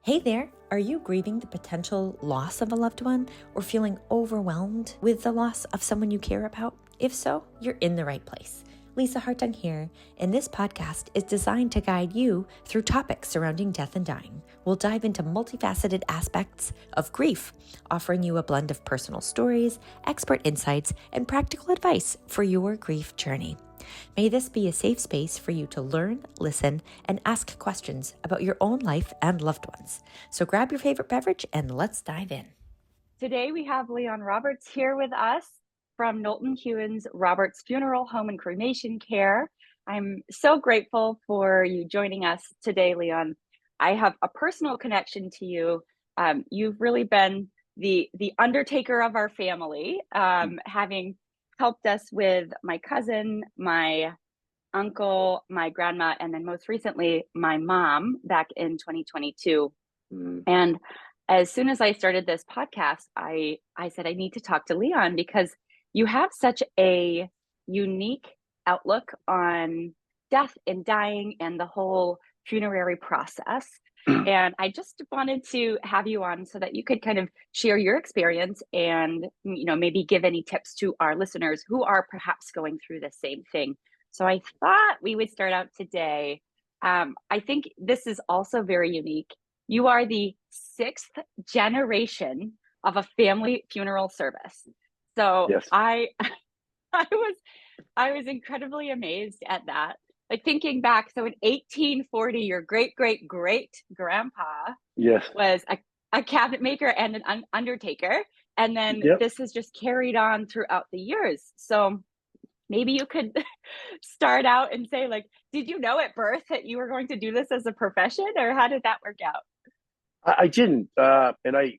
Hey there, are you grieving the potential loss of a loved one or feeling overwhelmed with the loss of someone you care about? If so, you're in the right place. Lisa Hartung here, and this podcast is designed to guide you through topics surrounding death and dying. We'll dive into multifaceted aspects of grief, offering you a blend of personal stories, expert insights, and practical advice for your grief journey. May this be a safe space for you to learn, listen, and ask questions about your own life and loved ones. So grab your favorite beverage and let's dive in. Today we have Leon Roberts here with us from Knowlton Hewins Roberts Funeral Home and Cremation Care. I'm so grateful for you joining us today, Leon. I have a personal connection to you. You've really been the undertaker of our family, having helped us with my cousin, my uncle, my grandma, and then most recently my mom back in 2022. And as soon as I started this podcast, I said, I need to talk to Leon because you have such a unique outlook on death and dying and the whole funerary process. And I just wanted to have you on so that you could kind of share your experience and, maybe give any tips to our listeners who are perhaps going through the same thing. So I thought we would start out today. I think this is also very unique. You are the sixth generation of a family funeral service. So Yes. I was incredibly amazed at that. Like thinking back, so in 1840, your great great great grandpa Yes. was a cabinet maker and an undertaker, and then this has just carried on throughout the years. So maybe you could start out and say, like, did you know at birth that you were going to do this as a profession, or how did that work out? I didn't, and I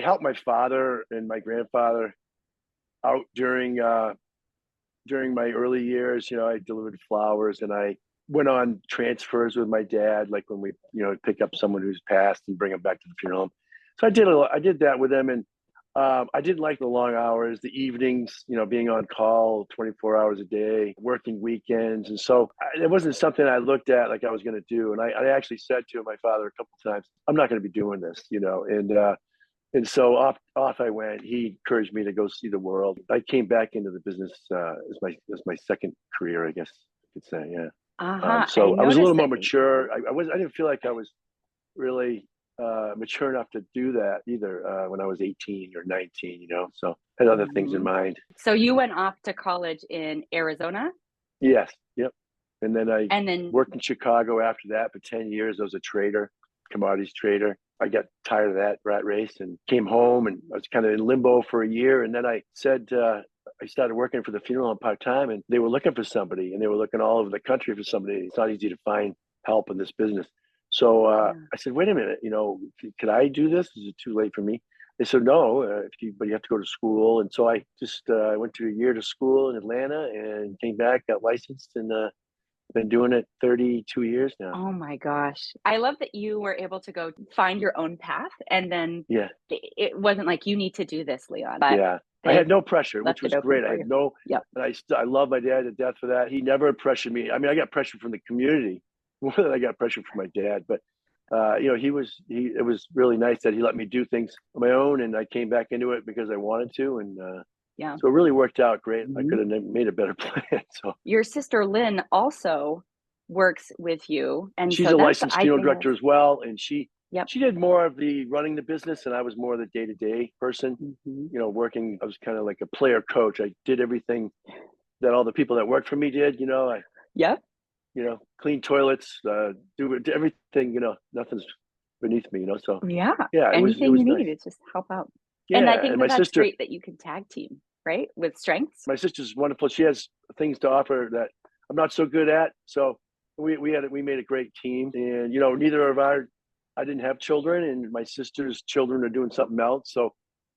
helped my father and my grandfather out during my early years. I delivered flowers, and I went on transfers with my dad, like when we pick up someone who's passed and bring them back to the funeral home. So I did that with them, and I didn't like the long hours, the evenings, being on call 24 hours a day, working weekends. And so it wasn't something I looked at like I was going to do. And I actually said to my father a couple of times, I'm not going to be doing this, and so off I went. He encouraged me to go see the world. I came back into the business as my second career, I guess I could say. Yeah. So I was a little more mature. I didn't feel like I was really mature enough to do that either when I was 18 or 19, so I had other things in mind. So you went off to college in Arizona? Yes. Yep. And then worked in Chicago after that for 10 years. I was a trader, commodities trader. I got tired of that rat race and came home, and I was kind of in limbo for a year. And then I said, I started working for the funeral home part-time, and they were looking for somebody, and they were looking all over the country for somebody. It's not easy to find help in this business. So I said, wait a minute, could I do this? Is it too late for me? They said, no, but you have to go to school. And so I just went to a year to school in Atlanta and came back, got licensed, and been doing it 32 years now. Oh my gosh. I love that you were able to go find your own path. And then it wasn't like you need to do this, Leon. Yeah. I had no pressure, which was great. I had no, and I love my dad to death for that. He never pressured me. I mean, I got pressure from the community more than I got pressure from my dad, but it was really nice that he let me do things on my own, and I came back into it because I wanted to. And so it really worked out great. I could have made a better plan. So your sister Lynn also works with you, and she's a licensed funeral director as well, and she did more of the running the business, and I was more of the day-to-day person. Working. I was kind of like a player coach. I did everything that all the people that worked for me did. Clean toilets, do everything. Nothing's beneath me. So anything you need, it's just help out. Yeah, and I think my that's sister, great that you can tag team, right, with strengths. My sister's wonderful. She has things to offer that I'm not so good at. So we made a great team. And neither of I didn't have children, and my sister's children are doing something else. So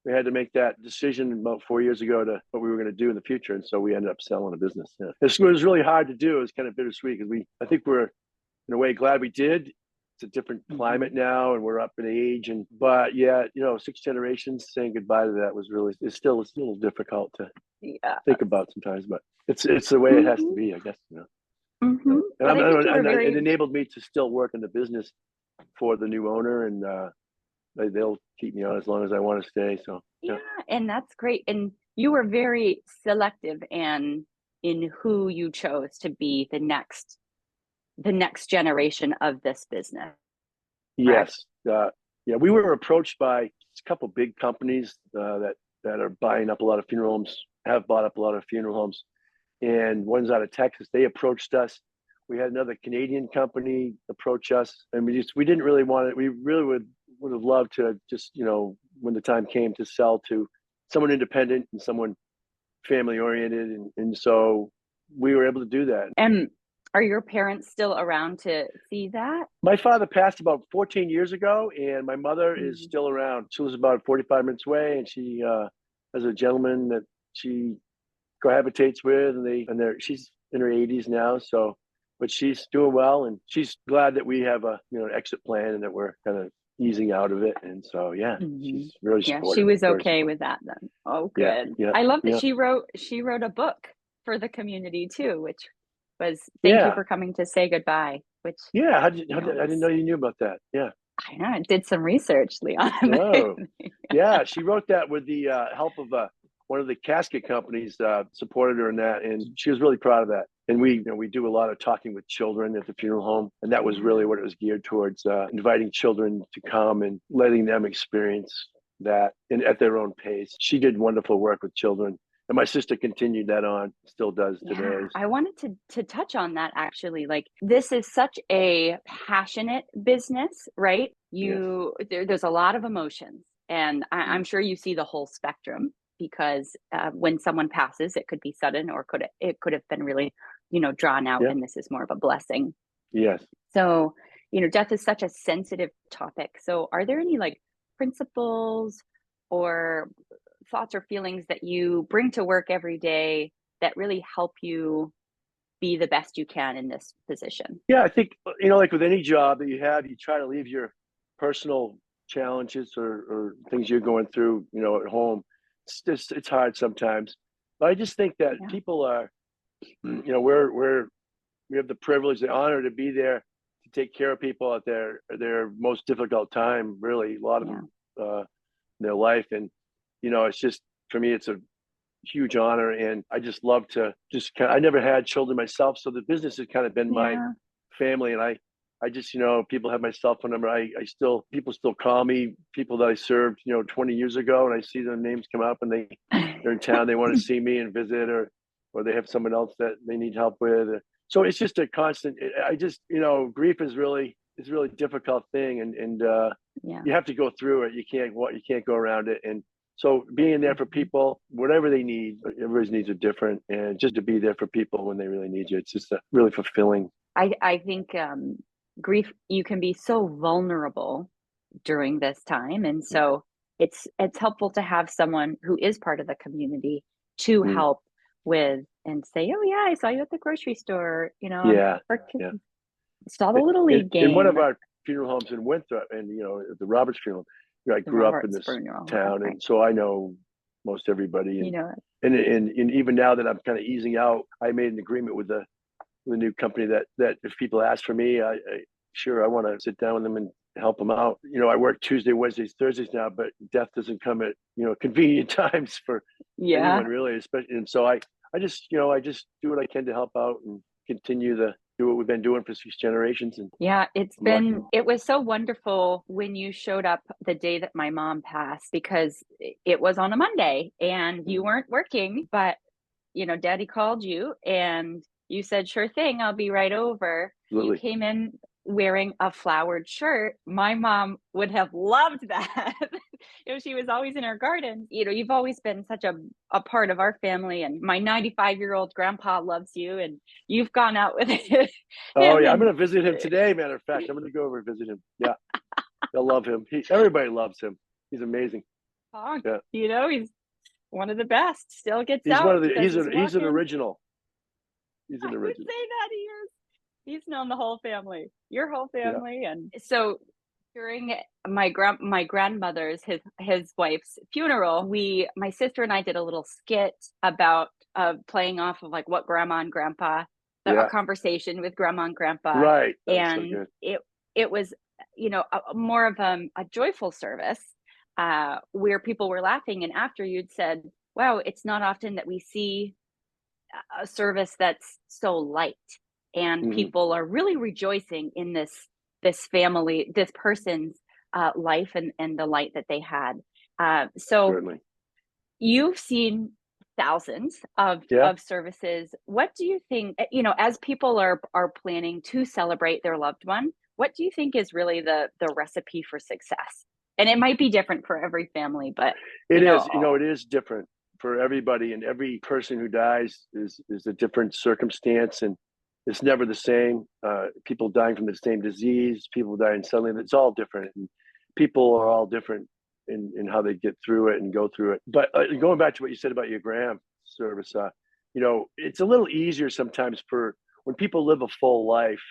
we had to make that decision about 4 years ago to what we were going to do in the future. And so we ended up selling a business. Yeah. It was really hard to do. It was kind of bittersweet because I think we're in a way glad we did. It's a different climate now, and we're up in age. But 6 generations saying goodbye to that it's still a little difficult to think about sometimes, but it's the way it has to be, I guess. And it enabled me to still work in the business for the new owner, and they'll keep me on as long as I want to stay. So Yeah, and that's great. And you were very selective in who you chose to be the next generation of this business, correct? yes, yeah, we were approached by a couple big companies that are buying up a lot of funeral homes, have bought up a lot of funeral homes, and one's out of Texas. They approached us. We had another Canadian company approach us, and we didn't really want it. We really would have loved to just, when the time came, to sell to someone independent and someone family oriented, and so we were able to do that. And are your parents still around to see that? My father passed about 14 years ago, and my mother is Mhm. still around. She lives about 45 minutes away, and she has a gentleman that she cohabitates with, and she's in her 80s now. So, but she's doing well, and she's glad that we have a an exit plan and that we're kind of easing out of it. And so, yeah, Mhm. she's really Yeah, she supportive. was Very okay supportive. with that then. Oh, Yeah, good. yeah, I love that yeah, she wrote a book for the community too, which was Thank You yeah, for Coming to Say Goodbye, which, yeah. I didn't know is you knew about that. Yeah. I know, I did some research, Leon. Oh, yeah. She wrote that with the help of one of the casket companies supported her in that, and she was really proud of that. And we do a lot of talking with children at the funeral home, and that was really what it was geared towards: inviting children to come and letting them experience that at their own pace. She did wonderful work with children, and my sister continued that on, still does today. Yeah, I wanted to touch on that actually. Like, this is such a passionate business, right? Yes. There's a lot of emotions, and I'm Mm. sure you see the whole spectrum because when someone passes, it could be sudden or it could have been really, drawn out, Yeah. and this is more of a blessing. Yes. So, death is such a sensitive topic. So, are there any like principles or thoughts or feelings that you bring to work every day that really help you be the best you can in this position? Yeah, I think like with any job that you have, you try to leave your personal challenges or things you're going through, at home. It's hard sometimes, but I just think that Yeah. people are, we have the privilege, the honor to be there to take care of people at their most difficult time. Really, a lot of Yeah. them in their life, and it's just for me, it's a huge honor, and I just love to I never had children myself, so the business has kind of been my Yeah. family, and I just, people have my cell phone number. People still call me, people that I served 20 years ago, and I see their names come up, and they're in town, they want to see me and visit, or they have someone else that they need help with. So it's just a constant. I just, grief is really difficult thing, and Yeah. you have to go through it. You can't go around it. And so being there for people, whatever they need, everybody's needs are different, and just to be there for people when they really need you, it's just really fulfilling. I think grief, you can be so vulnerable during this time. And so it's helpful to have someone who is part of the community to Mm. help with and say, oh yeah, I saw you at the grocery store, Yeah, or yeah. saw the Little League In one of game. our funeral homes in Winthrop, and the Roberts funeral, I The grew up in Roberts this funeral. town, Right. and so I know most everybody. You And know, and even now that I'm kind of easing out, I made an agreement with the new company that if people ask for me, I want to sit down with them and help them out. I work Tuesday, Wednesdays, Thursdays now, but death doesn't come at convenient times for yeah. anyone really, especially. And so I just I just do what I can to help out and continue to do what we've been doing for 6 generations, and Yeah, I'm lucky. it was so wonderful when you showed up the day that my mom passed because it was on a Monday and you Mm. weren't working, but Daddy called you and you said, sure thing, I'll be right over. You Absolutely. came in wearing a flowered shirt. My mom would have loved that. She was always in her garden. You've always been such a part of our family. And my 95-year-old grandpa loves you, and you've gone out with Oh him. yeah, I'm And going to visit him today. Matter of fact, I'm going to go over and visit him. Yeah, they'll love him. Everybody loves him. He's amazing. Honk, Yeah, he's one of the best. Still gets out, does his he's an walk-in. original. He's I an would original. say that he is. He's known the whole family, your whole Yeah. family. And so during my grandmother's, his wife's funeral, my sister and I did a little skit about playing off of like what grandma and grandpa, a Yeah. conversation with grandma and grandpa. Right. That was so And good. it was more of a joyful service, where people were laughing. And after, you'd said, wow, it's not often that we see a service that's so light, and Hmm. people are really rejoicing in this person's life, and the light that they had. So Certainly. you've seen thousands Yeah. of services. What do you think, as people are planning to celebrate their loved one, what do you think is really the recipe for success? And it might be different for every family, but It is, it is different for everybody, and every person who dies is a different circumstance, and it's never the same. People dying from the same disease, people dying suddenly, it's all different. And people are all different in how they get through it and go through it. But going back to what you said about your Graham service, it's a little easier sometimes for when people live a full life,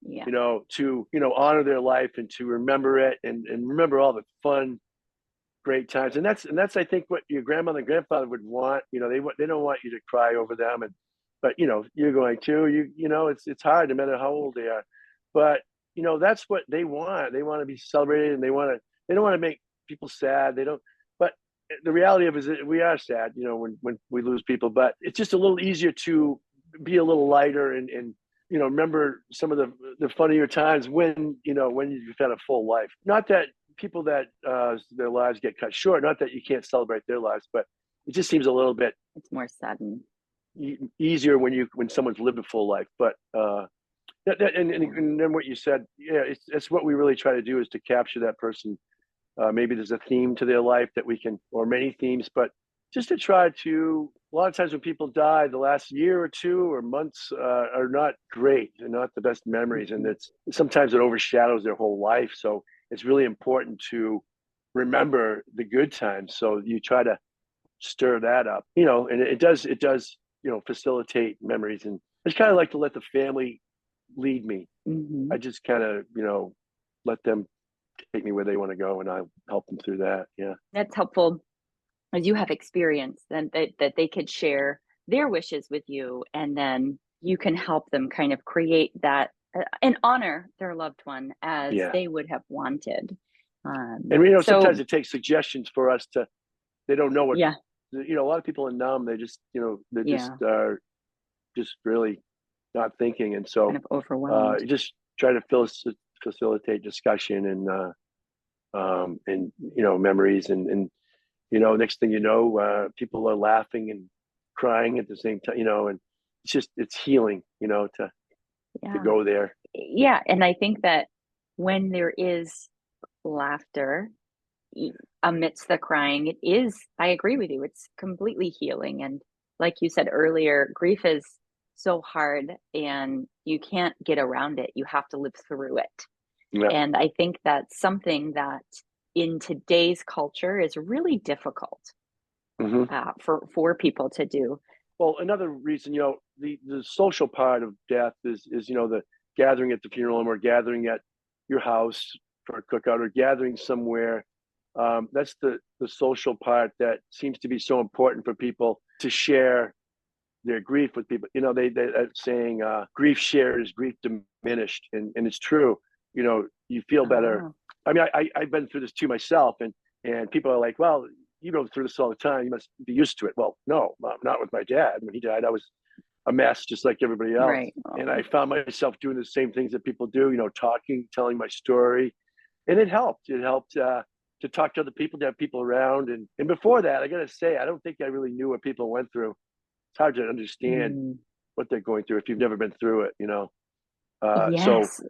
yeah, to, honor their life and to remember it, and remember all the fun, great times. And that's I think what your grandmother and grandfather would want. They don't want you to cry over them, but you're going to, it's hard no matter how old they are. But that's what they want. They want to be celebrated, and they don't want to make people sad. They don't. But the reality of it is that we are sad, when we lose people. But it's just a little easier to be a little lighter, and remember some of the funnier times when you've had a full life. Not that people that their lives get cut short, not that you can't celebrate their lives, but it just seems a little bit it's more sudden. easier when someone's lived a full life. But and then what you said, yeah, it's what we really try to do, is to capture that person. Maybe there's a theme to their life that we can, or many themes, but just to try to. A lot of times when people die, the last year or two or months are not great. They're not the best memories, and Mhm. sometimes it overshadows their whole life. So it's really important to remember the good times. So you try to stir that up, and it does facilitate memories. And I just kind of like to let the family lead me. I Mhm. just kind of let them take me where they want to go, and I help them through that. Yeah. That's helpful, as you have experience, then that they could share their wishes with you, and then you can help them kind of create that, and honor their loved one as Yeah. they would have wanted. And sometimes So it takes suggestions for us to. They don't know what. yeah, A lot of people are numb. They just they just yeah, are just really not thinking, and kind so of overwhelmed. you just try to facilitate discussion, and memories, and next thing you know, people are laughing and crying at the same time, and it's healing, to Yeah, go there. yeah, and I think that when there is laughter, e- amidst the crying, it is, I agree with you, it's completely healing. And like you said earlier, grief is so hard, and you can't get around it. You have to live through it. Yeah. And I think that's something that in today's culture is really difficult, Hmm. for people to do. Well, another reason, the social part of death is the gathering at the funeral home, or gathering at your house for a cookout, or gathering somewhere. That's the social part that seems to be so important for people to share their grief with people. They saying, grief shared is grief diminished, and it's true. You feel better. Oh, I mean, I've been through this too myself, and people are like, well, you go through this all the time, you must be used to it. Well, no, not with my dad. When he died, I was a mess just like everybody else, right. and I Oh, found myself doing the same things that people do. Talking, telling my story, and it helped to talk to other people, to have people around. And before that, I gotta say, I don't think I really knew what people went through. It's hard to understand mm, what they're going through if you've never been through it. So yes.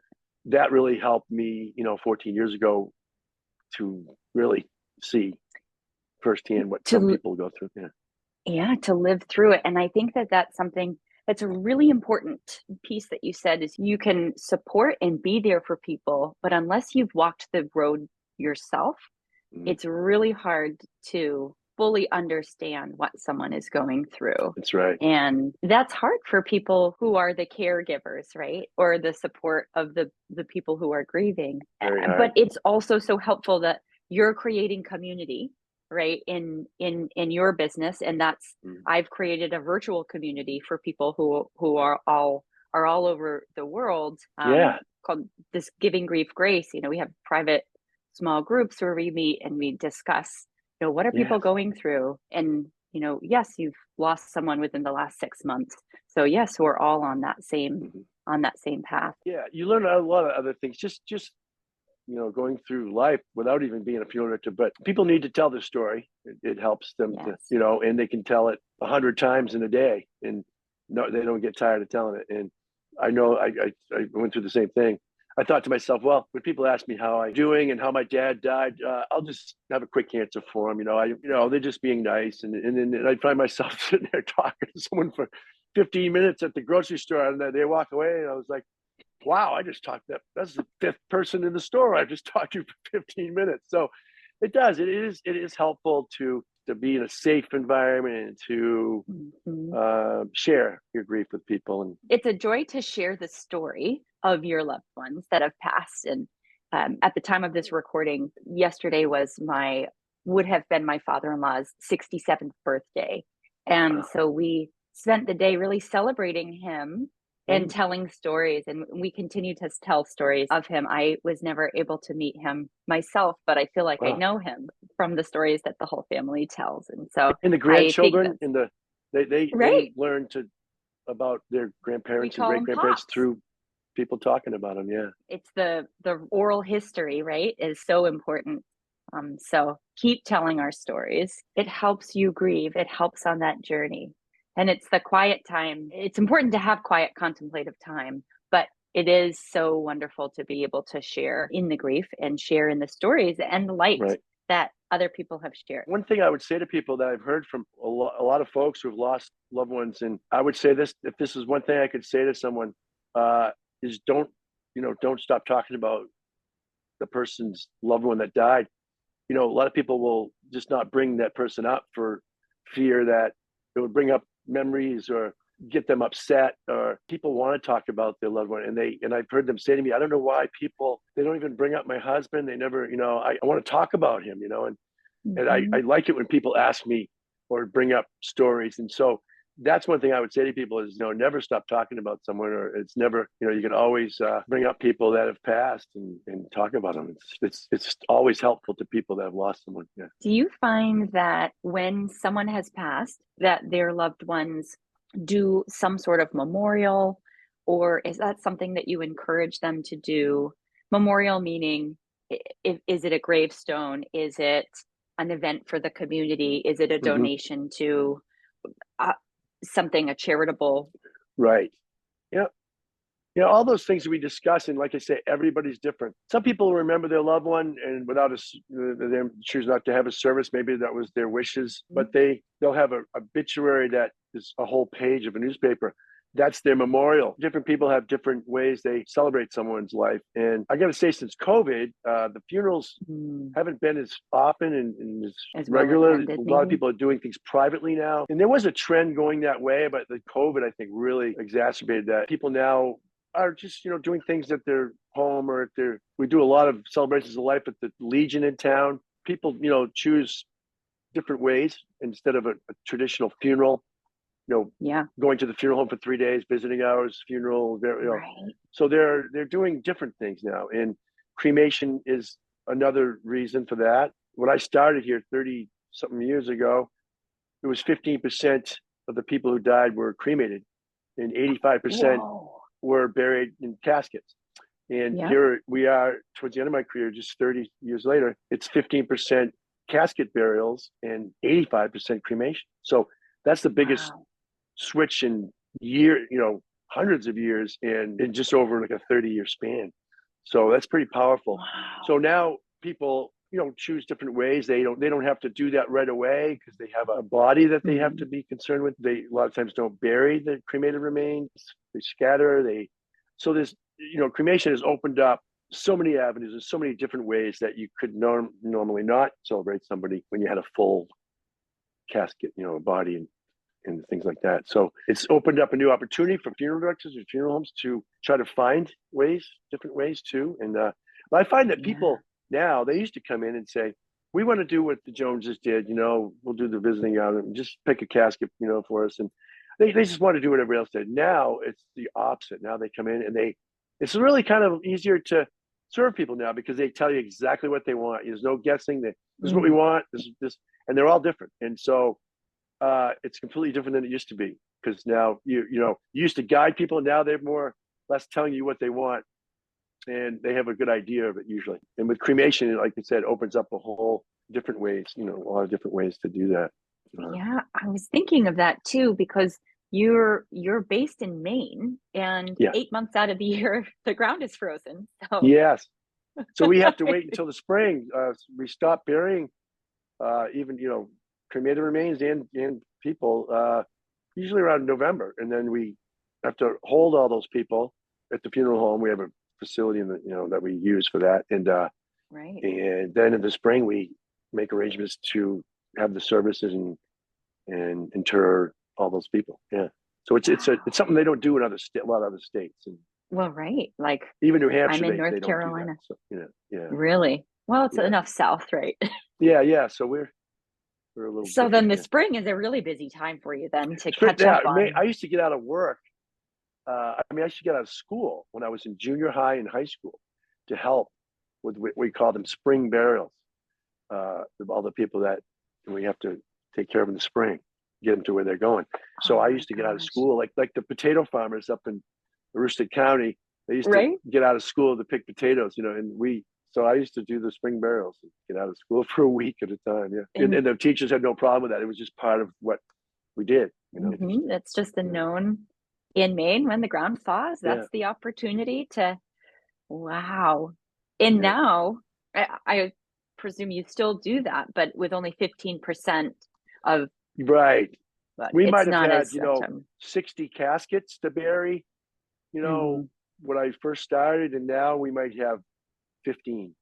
that really helped me, 14 years ago, to really see firsthand what some To people go through. Yeah. Yeah, to live through it. And I think that that's something that's a really important piece that you said, is you can support and be there for people, but unless you've walked the road yourself, Mm, it's really hard to fully understand what someone is going through. that's right. And that's hard for people who are the caregivers, right? Or the support of the people who are grieving. Very But hard. it's also so helpful that you're creating community, right? In your business. And that's, Mm, I've created a virtual community for people who are all over the world, yeah. called this Giving Grief Grace. We have private small groups where we meet and we discuss, what are people Yes. going through? And, yes, you've lost someone within the last 6 months. So yes, we're all on that same path. Yeah, you learn a lot of other things. Just going through life without even being a funeral director. But people need to tell their story. It helps them Yes. to, and they can tell it 100 times in a day, and no, they don't get tired of telling it. And I know I went through the same thing. I thought to myself, well, when people ask me how I'm doing and how my dad died, I'll just have a quick answer for them. They're just being nice, and then I find myself sitting there talking to someone for 15 minutes at the grocery store, and then they walk away, and I was like, wow, I just talked that's the fifth person in the store I've just talked to for 15 minutes. So it is helpful to be in a safe environment and to share your grief with people. And it's a joy to share the story of your loved ones that have passed. And at the time of this recording, yesterday would have been my father-in-law's 67th birthday. And so we spent the day really celebrating him and telling stories, and we continue to tell stories of him. I was never able to meet him myself, but I feel like I know him from the stories that the whole family tells. And so, and the grandchildren they learn about their grandparents and great grandparents through people talking about them. Yeah, it's the oral history, right, is so important. So keep telling our stories. It helps you grieve. It helps on that journey. And it's the quiet time. It's important to have quiet contemplative time, but it is so wonderful to be able to share in the grief and share in the stories and the light that other people have shared. One thing I would say to people that I've heard from a lot of folks who've lost loved ones, and I would say this, if this is one thing I could say to someone, is don't stop talking about the person's loved one that died. A lot of people will just not bring that person up for fear that it would bring up memories or get them upset, or people want to talk about their loved one. And I've heard them say to me, I don't know why they don't even bring up my husband. They never, I want to talk about him, and I like it when people ask me or bring up stories. And so that's one thing I would say to people is, never stop talking about someone, or it's never, you can always bring up people that have passed and talk about them. It's always helpful to people that have lost someone. Yeah. Do you find that when someone has passed, that their loved ones do some sort of memorial, or is that something that you encourage them to do? Memorial meaning, is it a gravestone? Is it an event for the community? Is it a donation to something, a charitable? Right. Yeah. All those things that we discuss, and like I say, everybody's different. Some people remember their loved one, and without they choose not to have a service. Maybe that was their wishes, but they'll have an obituary that is a whole page of a newspaper. That's their memorial. Different people have different ways they celebrate someone's life. And I got to say, since COVID, the funerals haven't been as often and as regular. A lot of people are doing things privately now. And there was a trend going that way, but the COVID, I think, really exacerbated that. People now are just, doing things at their home, or we do a lot of celebrations of life at the Legion in town. People, choose different ways instead of a traditional funeral. Going to the funeral home for 3 days, visiting hours, funeral, so they're doing different things now. And cremation is another reason for that. When I started here 30 something years ago, it was 15% of the people who died were cremated, and 85% were buried in caskets. And here we are towards the end of my career, just 30 years later, it's 15% casket burials and 85% cremation. So that's the biggest switch in hundreds of years, and in just over like a 30-year span. So that's pretty powerful. So now people, choose different ways. They don't have to do that right away because they have a body that they have to be concerned with. They a lot of times don't bury the cremated remains. They scatter. So there's, cremation has opened up so many avenues and so many different ways that you could normally not celebrate somebody when you had a full casket, a body and things like that. So it's opened up a new opportunity for funeral directors or funeral homes to try to find different ways too. And I find that people now, they used to come in and say, we want to do what the Joneses did, we'll do the visiting out and just pick a casket, for us. And they just want to do what everybody else did. Now it's the opposite. Now they come in and they it's really kind of easier to serve people now because they tell you exactly what they want. There's no guessing. This is what we want. This, and they're all different. And so it's completely different than it used to be because now you used to guide people, and now they're more less telling you what they want, and they have a good idea of it usually. And with cremation, like you said, opens up a whole different ways. A lot of different ways to do that. Yeah, I was thinking of that too because you're based in Maine, and 8 months out of the year the ground is frozen. So yes, so we have to wait until the spring. We stop burying even cremated remains and people usually around November, and then we have to hold all those people at the funeral home. We have a facility that we use for that, and right. And then in the spring we make arrangements to have the services and inter all those people. Yeah, so it's something they don't do in a lot of other states. And well, right, like even New Hampshire, I'm in they North Carolina. Don't do that. So, yeah. Really? Well, it's enough south, right? Yeah. So we're a little. So then the spring is a really busy time for you then to catch up on. I used to get out of work. I used to get out of school when I was in junior high and high school to help with what we call them spring burials. All the people that we have to take care of in the spring, get them to where they're going. So I used to get out of school, like the potato farmers up in Aroostook County. They used to get out of school to pick potatoes, So I used to do the spring burials and get out of school for a week at a time. Yeah, and the teachers had no problem with that. It was just part of what we did. It's just a known in Maine when the ground thaws. That's the opportunity to. Wow. And now I presume you still do that, but with only 15% of. Right. We might have had 60 caskets to bury. When I first started, and now we might have 15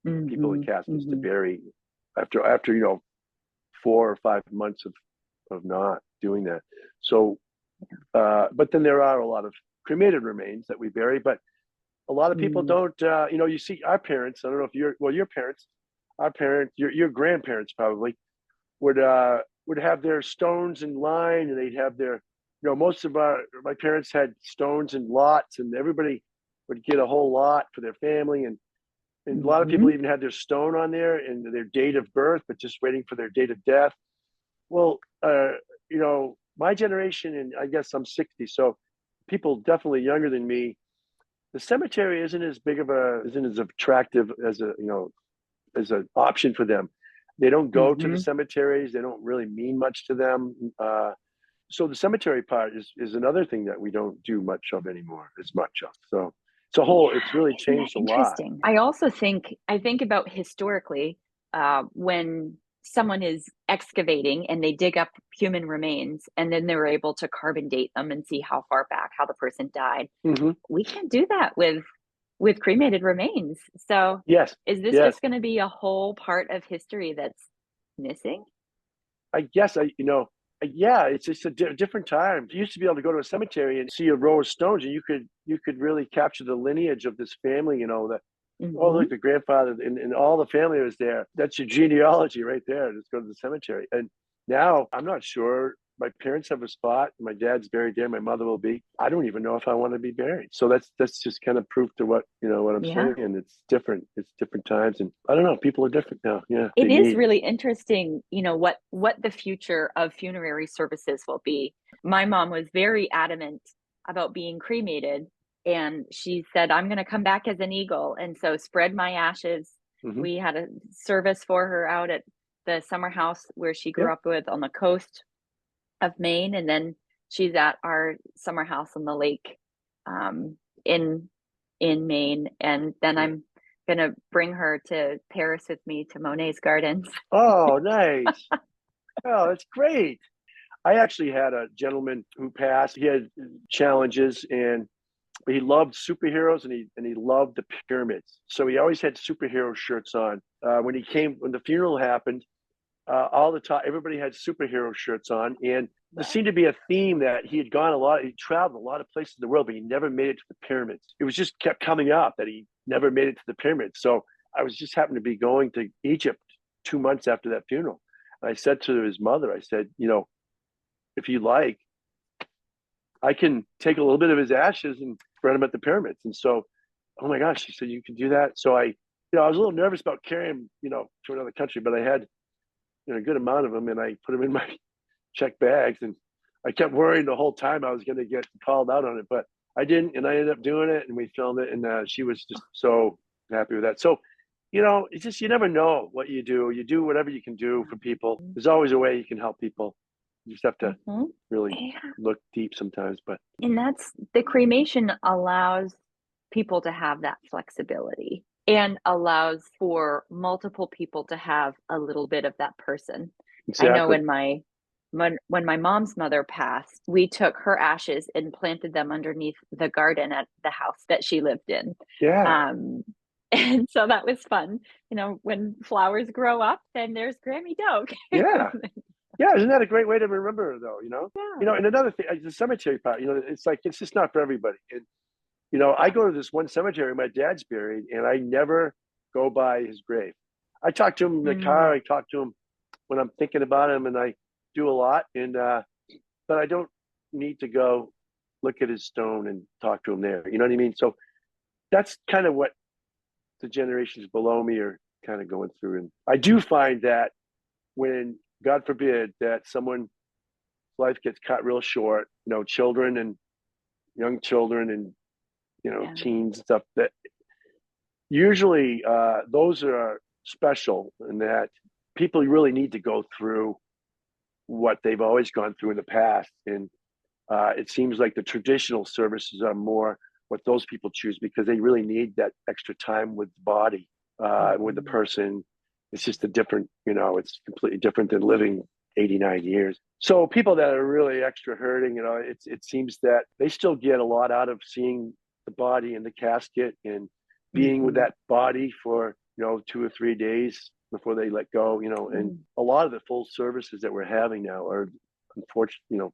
people in caskets to bury after 4 or 5 months of not doing that. So but then there are a lot of cremated remains that we bury, but a lot of people don't you see our parents, I don't know if your parents, our parents, your grandparents probably would have their stones in line, and they'd have their most of my parents had stones in lots, and everybody would get a whole lot for their family, and a lot of people even had their stone on there and their date of birth, but just waiting for their date of death. Well, my generation, and I guess I'm 60, so people definitely younger than me, the cemetery isn't as attractive as as an option for them. They don't go to the cemeteries. They don't really mean much to them. So the cemetery part is another thing that we don't do much of anymore, as much of. So it's really changed a lot. Interesting. I also think about historically when someone is excavating and they dig up human remains, and then they're able to carbon date them and see how far back, how the person died. We can't do that with cremated remains. So is this just going to be a whole part of history that's missing? I guess it's just a different time. You used to be able to go to a cemetery and see a row of stones, and you could really capture the lineage of this family. Look, the grandfather and all the family was there. That's your genealogy right there. Just go to the cemetery. And now I'm not sure. My parents have a spot. My dad's buried there. My mother will be. I don't even know if I want to be buried. So that's just kind of proof to what I'm saying. And it's different. It's different times, and I don't know. People are different now. Yeah, it is really interesting. What the future of funerary services will be. My mom was very adamant about being cremated, and she said, "I'm going to come back as an eagle," and so spread my ashes. We had a service for her out at the summer house where she grew up with on the coast of Maine, and then she's at our summer house on the lake in Maine, and then I'm gonna bring her to Paris with me to Monet's gardens. Oh, nice. Oh, that's great. I actually had a gentleman who passed. He had challenges, and he loved superheroes, and he loved the pyramids. So he always had superhero shirts on. When the funeral happened, all the time, everybody had superhero shirts on, and there seemed to be a theme that he had he traveled a lot of places in the world, but he never made it to the pyramids. It was just kept coming up that he never made it to the pyramids. So I was just happened to be going to Egypt 2 months after that funeral. And I said to his mother, I said, if you like, I can take a little bit of his ashes and buried him at the pyramids. And so, oh my gosh, she said, you can do that. So I was a little nervous about carrying him, to another country, but I had, a good amount of them, and I put them in my check bags, and I kept worrying the whole time I was going to get called out on it, but I didn't, and I ended up doing it, and we filmed it, and she was just so happy with that. So, it's just, you never know what you do. You do whatever you can do for people. There's always a way you can help people. You just have to really look deep sometimes. And that's the cremation allows people to have that flexibility and allows for multiple people to have a little bit of that person. Exactly. I know when my mom's mother passed, we took her ashes and planted them underneath the garden at the house that she lived in. Yeah. And so that was fun. When flowers grow up, then there's Grammy Doak. Yeah. Yeah. Isn't that a great way to remember, though? Yeah. And another thing, the cemetery part, it's like, it's just not for everybody. And, I go to this one cemetery my dad's buried, and I never go by his grave. I talk to him in the car. I talk to him when I'm thinking about him, and I do a lot. And, but I don't need to go look at his stone and talk to him there. You know what I mean? So that's kind of what the generations below me are kind of going through. And I do find that when, God forbid, that someone's life gets cut real short, children and young children and, teens and stuff, that usually those are special, and that people really need to go through what they've always gone through in the past. And it seems like the traditional services are more what those people choose, because they really need that extra time with the body, with the person. It's just a different, it's completely different than living 89 years. So people that are really extra hurting, it seems that they still get a lot out of seeing the body in the casket and being with that body for, 2 or 3 days before they let go, and a lot of the full services that we're having now are, unfortunately,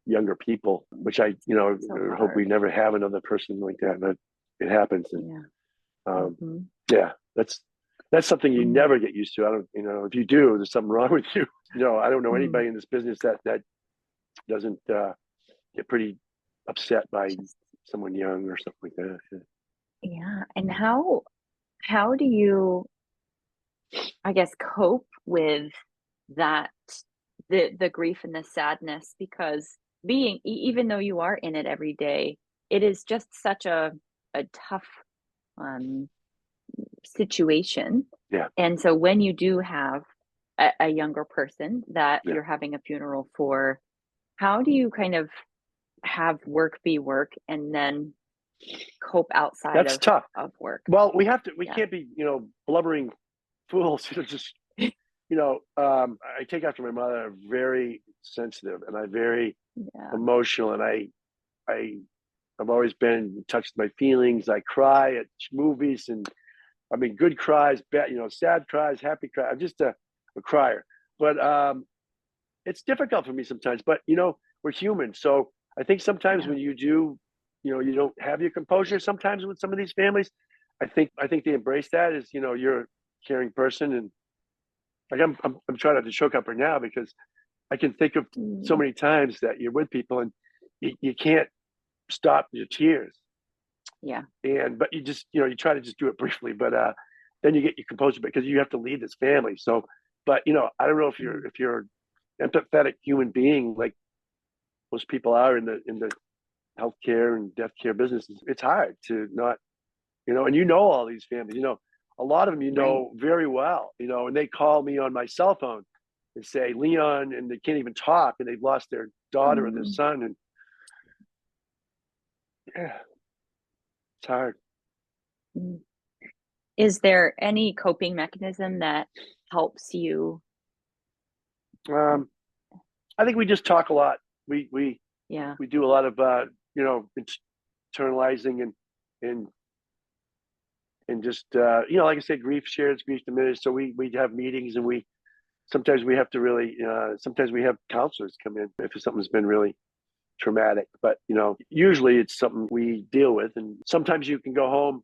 younger people, which I, hope we never have another person like that, but it happens. And that's something you never get used to. I don't, if you do, there's something wrong with you. I don't know anybody in this business that doesn't get pretty upset by someone young or something like that. Yeah. And how do you, I guess, cope with that, the grief and the sadness? Because even though you are in it every day, it is just such a tough situation. Yeah. And so when you do have a younger person that you're having a funeral for, how do you kind of have work be work and then cope outside tough. of work? Well, we can't be, blubbering fools. Just, I take after my mother. I'm very sensitive, and I'm very emotional, and I've always been touched my feelings. I cry at movies, and I mean, good cries, bad, sad cries, happy cries. I'm just a crier, but it's difficult for me sometimes. But we're human, so I think sometimes when you do, you don't have your composure. Sometimes with some of these families, I think they embrace that as you're a caring person, and like I'm trying not to choke up right now, because I can think of so many times that you're with people and you can't stop your tears. Yeah. But you just, you try to just do it briefly, but then you get your composure because you have to lead this family. So, but I don't know if you're an empathetic human being like most people are in the healthcare and death care businesses. It's hard to not, and all these families, a lot of them, very well, and they call me on my cell phone and say, Leon, and they can't even talk, and they've lost their daughter or their son. And it's hard. Is there any coping mechanism that helps you? I think we just talk a lot. We do a lot of internalizing and just like I said, grief shared, grief diminished. So we have meetings, and sometimes we have to really sometimes we have counselors come in if something's been really traumatic. But usually it's something we deal with, and sometimes you can go home.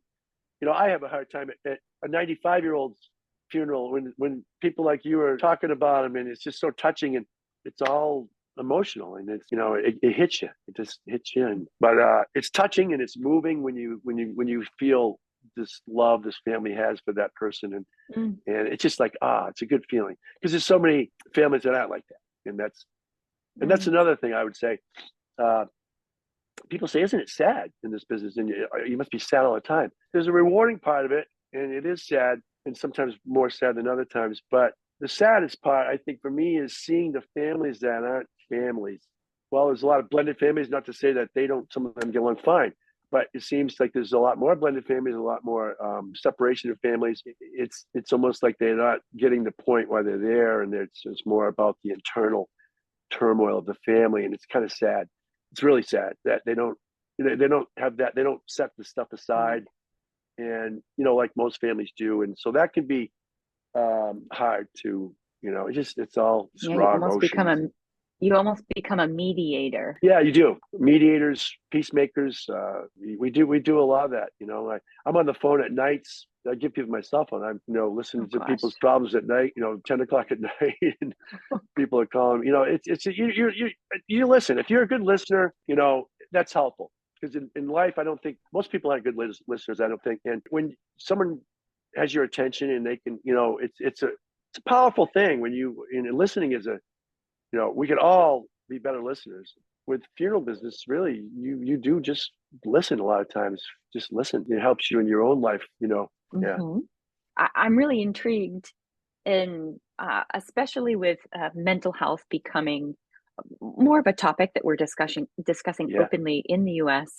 I have a hard time at a 95-year-old's funeral when people like you are talking about him, and it's just so touching, and it's all emotional, and it's, it hits you. It just hits you. But it's touching and it's moving when you feel this love this family has for that person, and it's just like, it's a good feeling, because there's so many families that aren't like that, and that's another thing I would say. Uh, People say, "Isn't it sad in this business?" And you must be sad all the time. There's a rewarding part of it, and it is sad, and sometimes more sad than other times. But the saddest part, I think, for me, is seeing the families that aren't families. Well, there's a lot of blended families. Not to say that they don't; some of them get along fine. But it seems like there's a lot more blended families, a lot more separation of families. It's almost like they're not getting the point why they're there, and it's more about the internal turmoil of the family, and it's kind of sad. It's really sad that they don't have that. They don't set the stuff aside, and like most families do, and so that can be hard to, it's all just raw emotions. You almost become a mediator. Yeah, you do. Mediators, peacemakers. We do a lot of that. I'm on the phone at nights. I give people my cell phone. I'm, listening to people's problems at night. 10 o'clock at night, and people are calling. You listen. If you're a good listener, that's helpful. Because in life, I don't think most people aren't good listeners. I don't think. And when someone has your attention and they can, it's a powerful thing when listening is we could all be better listeners. With funeral business, really, you do just listen a lot of times. Just listen. It helps you in your own life, Yeah. I'm really intrigued in, especially with mental health becoming more of a topic that we're discussing openly in the U.S.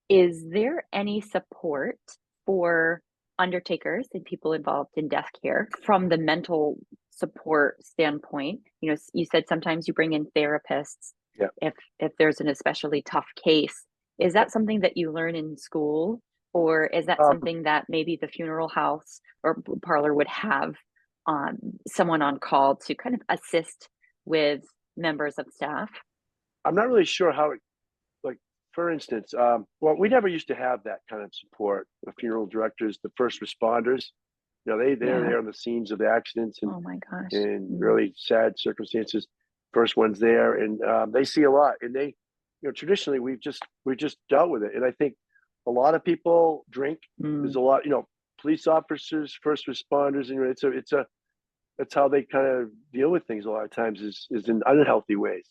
Is there any support for undertakers and people involved in death care from the mental support standpoint? You said sometimes you bring in therapists if there's an especially tough case. Is that something that you learn in school, or is that something that maybe the funeral house or parlor would have someone on call to kind of assist with members of staff? I'm not really sure how it, like, for instance, well, we never used to have that kind of support. The funeral directors, the first responders, they're there on the scenes of the accidents and, oh my gosh, and really sad circumstances. First ones there, and they see a lot. And they, traditionally we've just dealt with it. And I think a lot of people drink. There's a lot, police officers, first responders, and that's how they kind of deal with things a lot of times is in unhealthy ways,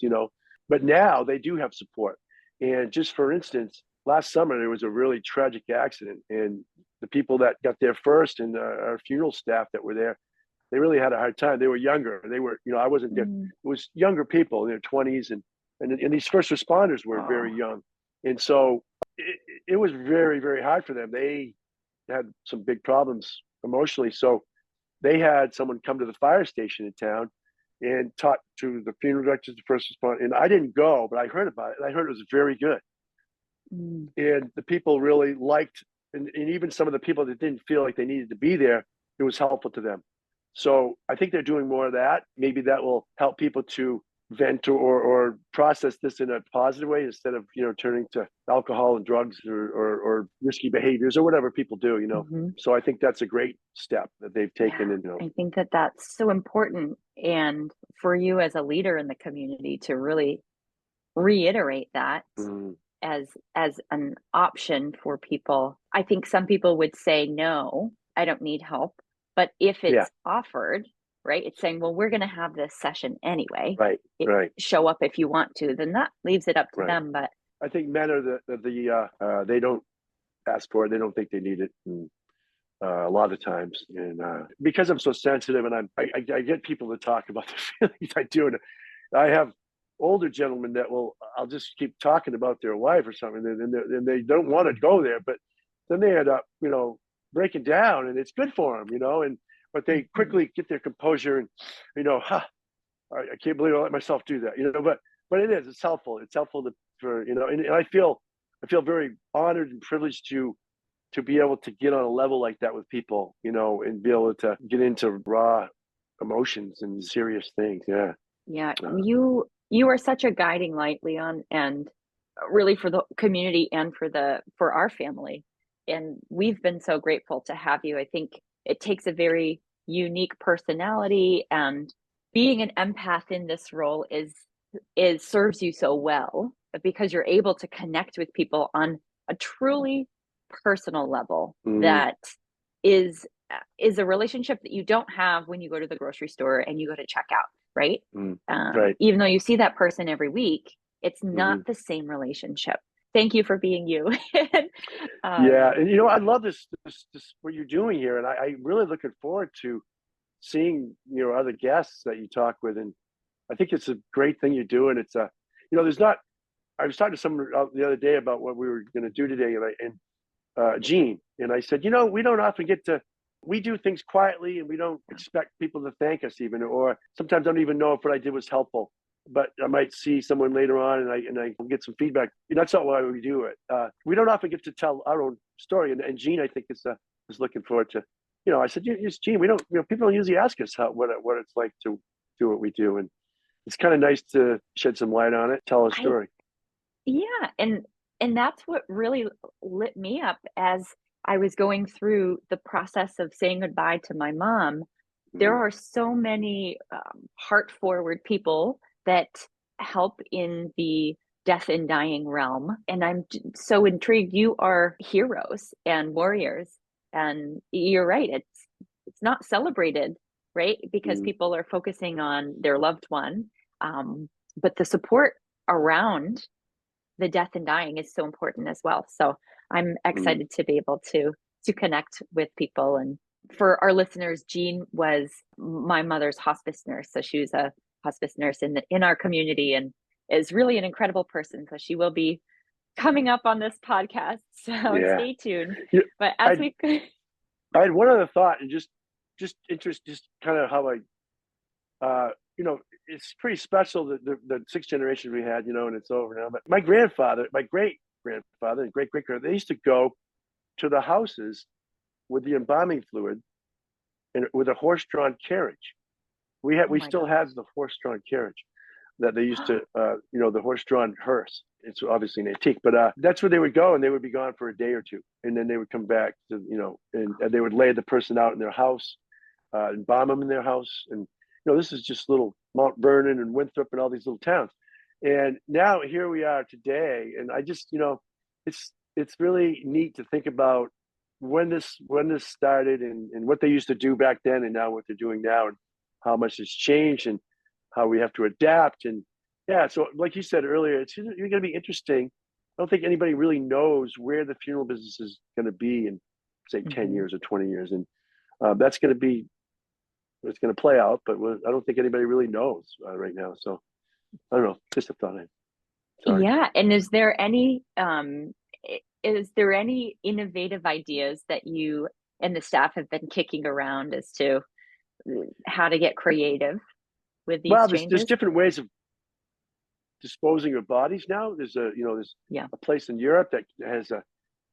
But now they do have support. And just for instance, last summer there was a really tragic accident, and the people that got there first and our funeral staff that were there, they really had a hard time. They were younger. They were, I wasn't there. It was younger people in their 20s, and these first responders were very young. And so it was very, very hard for them. They had some big problems emotionally. So they had someone come to the fire station in town and talk to the funeral directors, the first responder. And I didn't go, but I heard about it. And I heard it was very good. And the people really liked, and even some of the people that didn't feel like they needed to be there, it was helpful to them. So I think they're doing more of that. Maybe that will help people to vent or process this in a positive way instead of, turning to alcohol and drugs or risky behaviors or whatever people do, So I think that's a great step that they've taken. And, I think that that's so important. And for you as a leader in the community to really reiterate that as an option for people. I think some people would say, no, I don't need help. But if it's offered, right, it's saying, well, we're going to have this session anyway. Right. Show up if you want to. Then that leaves it up to them. But I think men are they don't ask for it. They don't think they need it. And, a lot of times, and because I'm so sensitive, and I get people to talk about the feelings I do, and I have older gentlemen that I'll just keep talking about their wife or something, and they don't want to go there, but then they end up, breaking down, and it's good for them, but they quickly get their composure, and I can't believe I let myself do that, but it's helpful. It's helpful and I feel very honored and privileged to be able to get on a level like that with people, and be able to get into raw emotions and serious things. Yeah. You are such a guiding light, Leon, and really for the community and for our family. And we've been so grateful to have you. I think it takes a very unique personality, and being an empath in this role is serves you so well, because you're able to connect with people on a truly personal level that is a relationship that you don't have when you go to the grocery store and you go to check out, right? Right. Even though you see that person every week, it's not the same relationship. Thank you for being you. Yeah, and I love this what you're doing here, and I really looking forward to seeing other guests that you talk with, and I think it's a great thing you're doing. It's there's not. I was talking to someone the other day about what we were going to do today, and Gene, and I said, we don't often get to. We do things quietly, and we don't expect people to thank us even, or sometimes I don't even know if what I did was helpful. But I might see someone later on, and I get some feedback. That's not why we do it. We don't often get to tell our own story, and Gene, I think, is looking forward to. I said, Gene, we don't. People don't usually ask us what it's like to do what we do, and it's kind of nice to shed some light on it, tell a story. Yeah, and that's what really lit me up as I was going through the process of saying goodbye to my mom. There are so many heart forward people that help in the death and dying realm, and I'm so intrigued. You are heroes and warriors, and you're right, it's not celebrated, right? Because people are focusing on their loved one, but the support around the death and dying is so important as well. So I'm excited to be able to connect with people. And for our listeners, Jean was my mother's hospice nurse. So she was a hospice nurse in our community, and is really an incredible person. So she will be coming up on this podcast. So stay tuned. But as I had one other thought, and just kind of how it's pretty special that the six generations we had, and it's over now. But my grandfather, my great grandfather, and great grandfather, they used to go to the houses with the embalming fluid and with a horse-drawn carriage. We still have the horse-drawn carriage that they used to, the horse-drawn hearse. It's obviously an antique, but that's where they would go, and they would be gone for a day or two, and then they would come back to, and they would lay the person out in their house, embalm them in their house, and this is just little Mount Vernon and Winthrop and all these little towns. And now here we are today. And I just, it's really neat to think about when this started, and what they used to do back then, and now what they're doing now, and how much has changed, and how we have to adapt. And so like you said earlier, it's going to be interesting. I don't think anybody really knows where the funeral business is going to be in, say, 10 years or 20 years. And that's going to be, it's going to play out, but I don't think anybody really knows right now. So I don't know, just a thought. Yeah. And is there any innovative ideas that you and the staff have been kicking around as to how to get creative with these changes? There's different ways of disposing of bodies now. There's a place in Europe that has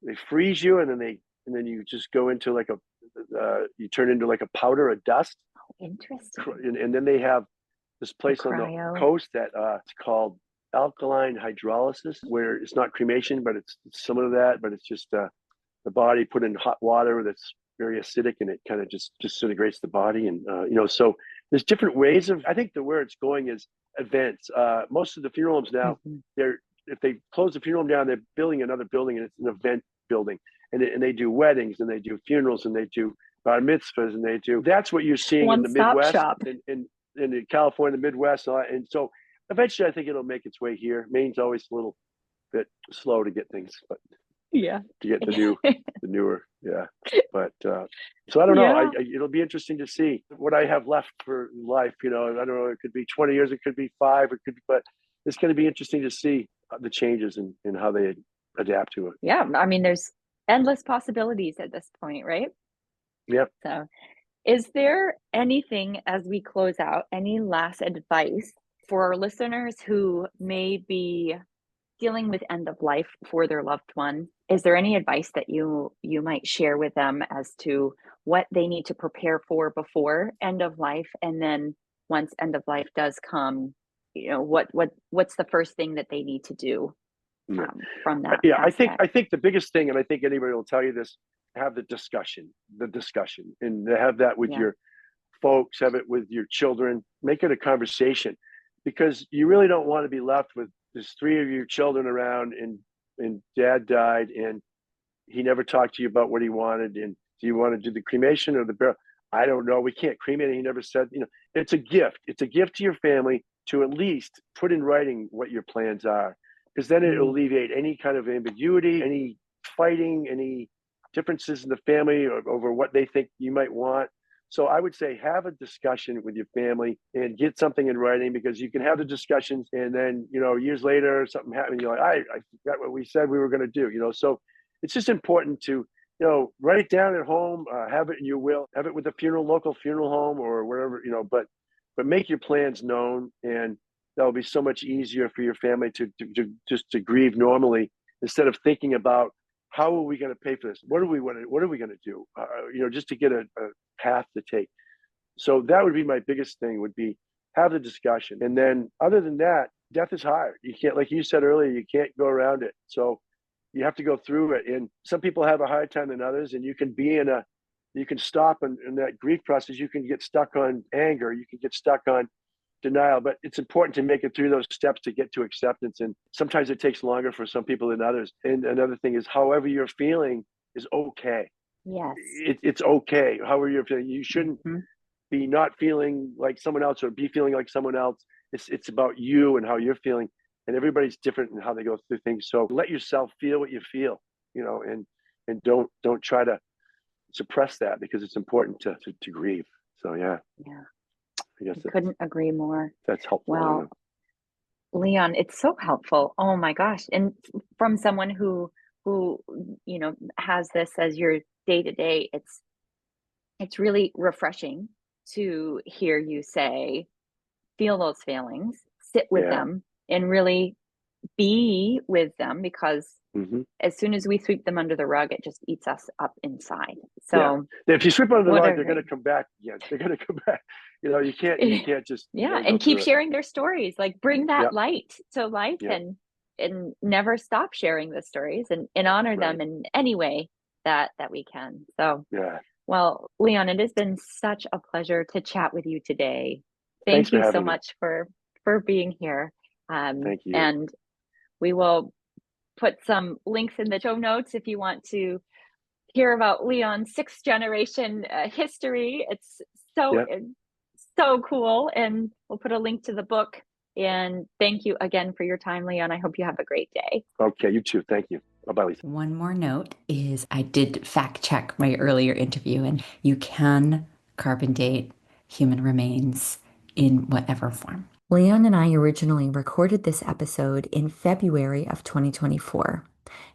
they freeze you, and then you just go into like you turn into like a powder, a dust. Interesting. And then they have this place on the coast that it's called alkaline hydrolysis, where it's not cremation, but it's similar to that, but it's just the body put in hot water that's very acidic, and it kind of just disintegrates the body. And so there's different ways of, I think where it's going is events. Most of the funeral homes now, if they close the funeral home down, they're building another building, and it's an event building, and they do weddings, and they do funerals, and they do bar mitzvahs, and that's what you're seeing in the Midwest, in California, the Midwest. And so eventually I think it'll make its way here. Maine's always a little bit slow to get things, but to get the newer. But so I don't know. It'll be interesting to see what I have left for life. I don't know. It could be 20 years. It could be 5. It could be, but it's going to be interesting to see the changes and how they adapt to it. Yeah. I mean, there's endless possibilities at this point, right? Yep. So is there anything, as we close out, any last advice for our listeners who may be dealing with end of life for their loved one? Is there any advice that you might share with them as to what they need to prepare for before end of life, and then once end of life does come, what's the first thing that they need to do from that? I think the biggest thing, and I think anybody will tell you this, have the discussion, and have that with your folks, have it with your children, make it a conversation. because you really don't want to be left with just three of your children around, and dad died, and he never talked to you about what he wanted. And do you want to do the cremation or the burial? I don't know. We can't cremate it. He never said, it's a gift. It's a gift to your family to at least put in writing what your plans are, because then it'll alleviate any kind of ambiguity, any fighting, any differences in the family over what they think you might want. So I would say have a discussion with your family and get something in writing, because you can have the discussions and then, years later something happened. You're like, I forgot what we said we were going to do, So it's just important to, write it down at home, have it in your will, have it with a local funeral home or wherever, but make your plans known, and that'll be so much easier for your family to just to grieve normally, instead of thinking about how are we going to pay for this? What are we going to do? Just to get a path to take. So that would be my biggest thing, would be have the discussion. And then other than that, death is hard. You can't, like you said earlier, you can't go around it. So you have to go through it. And some people have a harder time than others, and you can stop in that grief process. You can get stuck on anger. You can get stuck on denial, but it's important to make it through those steps to get to acceptance. And sometimes it takes longer for some people than others. And another thing is, however you're feeling is okay. Yes. It's okay. However you're feeling, you shouldn't be not feeling like someone else or be feeling like someone else. It's about you and how you're feeling, and everybody's different in how they go through things. So let yourself feel what you feel, and don't try to suppress that, because it's important to grieve. So yeah. I guess couldn't agree more. That's helpful. Well, Leon, it's so helpful. Oh my gosh. And from someone who has this as your day-to-day, it's really refreshing to hear you say, feel those feelings, sit with them, and really be with them, because as soon as we sweep them under the rug, it just eats us up inside. So if you sweep under the rug, they're going to come back. Yeah, they're going to come back. You can't just and keep sharing their stories. Like, bring that light to life, and never stop sharing the stories, and honor them in any way that we can. So well, Leon, it has been such a pleasure to chat with you today. Thank you so much for being here. Thank you. And we will put some links in the show notes if you want to hear about Leon's 6th generation history. It's so cool. And we'll put a link to the book. And thank you again for your time, Leon. I hope you have a great day. Okay, you too. Thank you. Bye-bye, Lisa. One more note is I did fact check my earlier interview, and you can carbon date human remains in whatever form. Leon and I originally recorded this episode in February of 2024.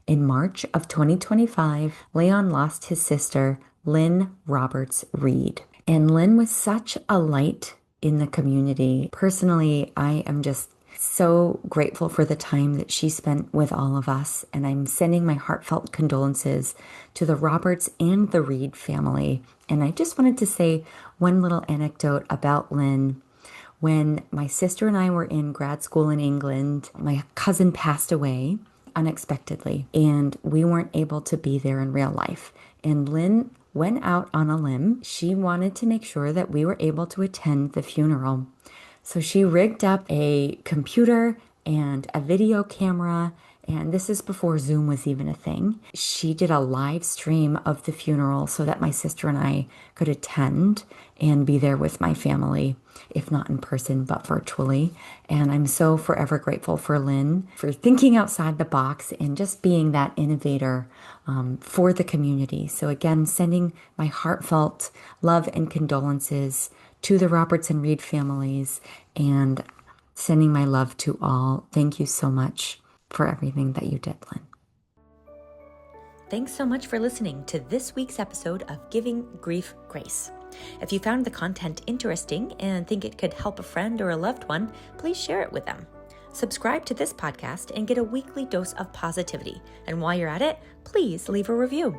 In March of 2025, Leon lost his sister, Lynn Roberts Reed. And Lynn was such a light in the community. Personally, I am just so grateful for the time that she spent with all of us. And I'm sending my heartfelt condolences to the Roberts and the Reed family. And I just wanted to say one little anecdote about Lynn. When my sister and I were in grad school in England, my cousin passed away unexpectedly, and we weren't able to be there in real life. And Lynn went out on a limb. She wanted to make sure that we were able to attend the funeral. So she rigged up a computer and a video camera, and this is before Zoom was even a thing. She did a live stream of the funeral so that my sister and I could attend and be there with my family, if not in person, but virtually. And I'm so forever grateful for Lynn for thinking outside the box and just being that innovator for the community. So again, sending my heartfelt love and condolences to the Roberts and Reed families, and sending my love to all. Thank you so much for everything that you did, Lynn. Thanks so much for listening to this week's episode of Giving Grief Grace. If you found the content interesting and think it could help a friend or a loved one, please share it with them. Subscribe to this podcast and get a weekly dose of positivity. And while you're at it, please leave a review.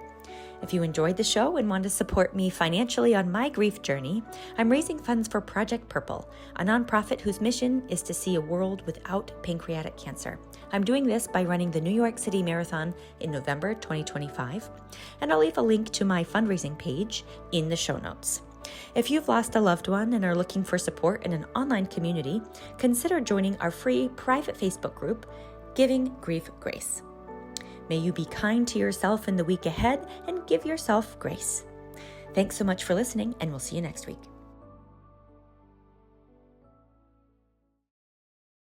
If you enjoyed the show and want to support me financially on my grief journey, I'm raising funds for Project Purple, a nonprofit whose mission is to see a world without pancreatic cancer. I'm doing this by running the New York City Marathon in November 2025, and I'll leave a link to my fundraising page in the show notes. If you've lost a loved one and are looking for support in an online community, consider joining our free private Facebook group, Giving Grief Grace. May you be kind to yourself in the week ahead and give yourself grace. Thanks so much for listening, and we'll see you next week.